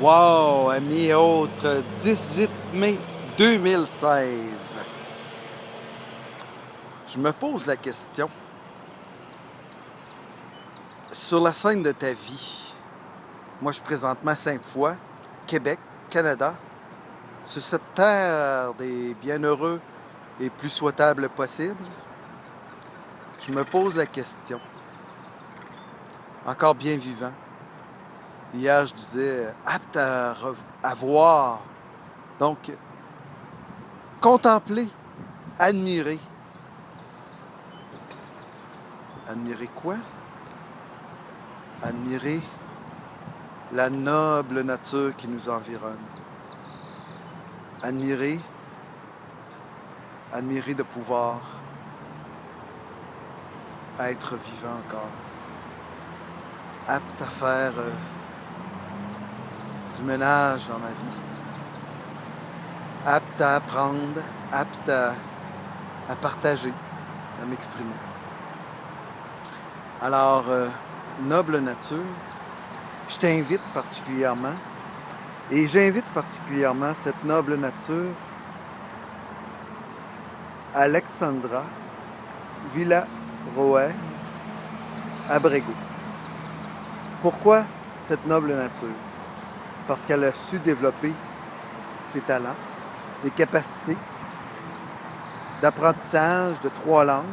Wow, ami et autres, 18 mai 2016. Je me pose la question, sur la scène de ta vie, moi je suis présentement à Sainte-Foy, Québec, Canada, sur cette terre des bienheureux et plus souhaitables possibles, je me pose la question, encore bien vivant, hier je disais apte à voir, donc contempler, admirer. Admirer quoi? Admirer la noble nature qui nous environne. Admirer de pouvoir être vivant encore. Apte à faire du ménage dans ma vie. Apte à apprendre, apte à partager, à m'exprimer. Alors, noble nature, je t'invite particulièrement, et j'invite particulièrement cette noble nature, Alexandra Villaroel Abrego. Pourquoi cette noble nature? Parce qu'elle a su développer ses talents, les capacités d'apprentissage de 3 langues,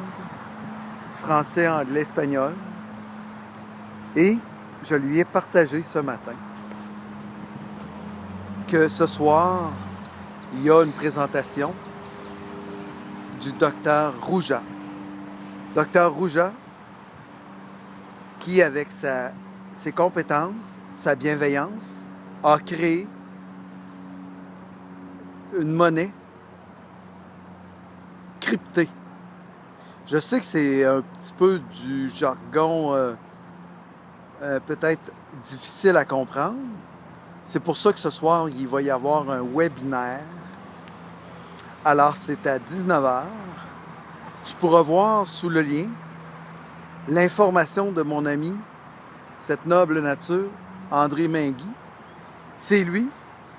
français, anglais, espagnol. Et je lui ai partagé ce matin que ce soir, il y a une présentation du docteur Rouja. Docteur Rouja, qui avec ses compétences, sa bienveillance, a créé une monnaie cryptée. Je sais que c'est un petit peu du jargon peut-être difficile à comprendre. C'est pour ça que ce soir, il va y avoir un webinaire. Alors, c'est à 19h. Tu pourras voir sous le lien l'information de mon ami, cette noble nature, André Mingui. C'est lui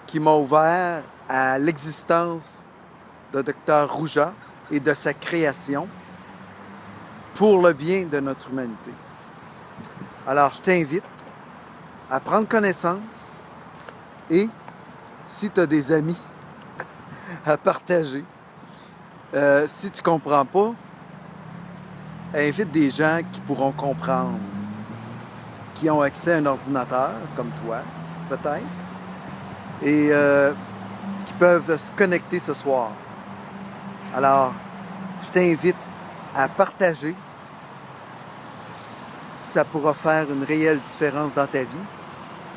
qui m'a ouvert à l'existence de Dr Rouja et de sa création pour le bien de notre humanité. Alors, je t'invite à prendre connaissance et, si tu as des amis, à partager. Si tu ne comprends pas, invite des gens qui pourront comprendre, qui ont accès à un ordinateur, comme toi, peut-être, et qui peuvent se connecter ce soir. Alors, je t'invite à partager. Ça pourra faire une réelle différence dans ta vie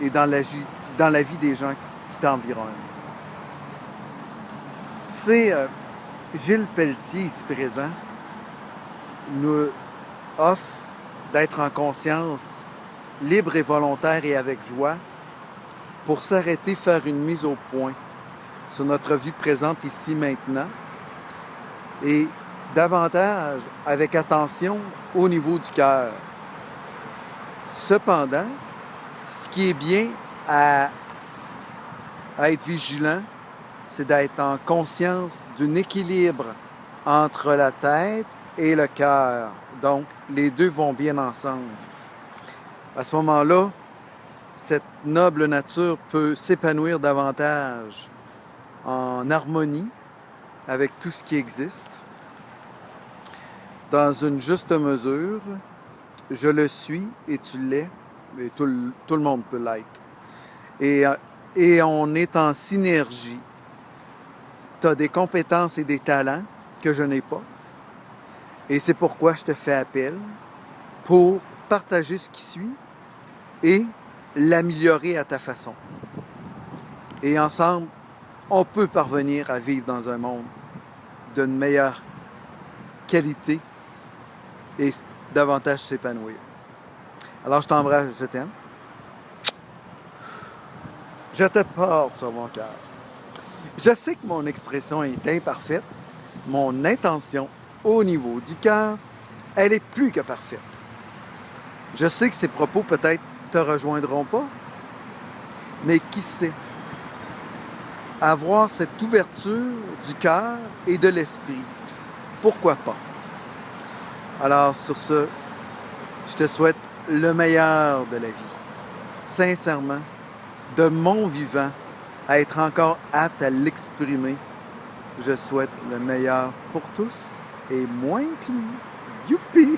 et dans la vie des gens qui t'environnent. Tu sais, Gilles Pelletier, ici présent, nous offre d'être en conscience libre et volontaire et avec joie pour s'arrêter, faire une mise au point sur notre vie présente ici maintenant et davantage avec attention au niveau du cœur. Cependant, ce qui est bien à être vigilant, c'est d'être en conscience d'un équilibre entre la tête et le cœur. Donc, les deux vont bien ensemble. À ce moment-là, cette noble nature peut s'épanouir davantage en harmonie avec tout ce qui existe, dans une juste mesure. Je le suis et tu l'es, et tout le monde peut l'être. Et on est en synergie. Tu as des compétences et des talents que je n'ai pas. Et c'est pourquoi je te fais appel pour partager ce qui suit et l'améliorer à ta façon. Et ensemble, on peut parvenir à vivre dans un monde d'une meilleure qualité et davantage s'épanouir. Alors, je t'embrasse, je t'aime. Je te porte sur mon cœur. Je sais que mon expression est imparfaite. Mon intention au niveau du cœur, elle est plus que parfaite. Je sais que ces propos peut-être te rejoindront pas, Mais qui sait? Avoir cette ouverture du cœur et de l'esprit. Pourquoi pas? Alors, sur ce, je te souhaite le meilleur de la vie. Sincèrement, de mon vivant, à être encore apte à l'exprimer, je souhaite le meilleur pour tous et moi inclus. Youpi!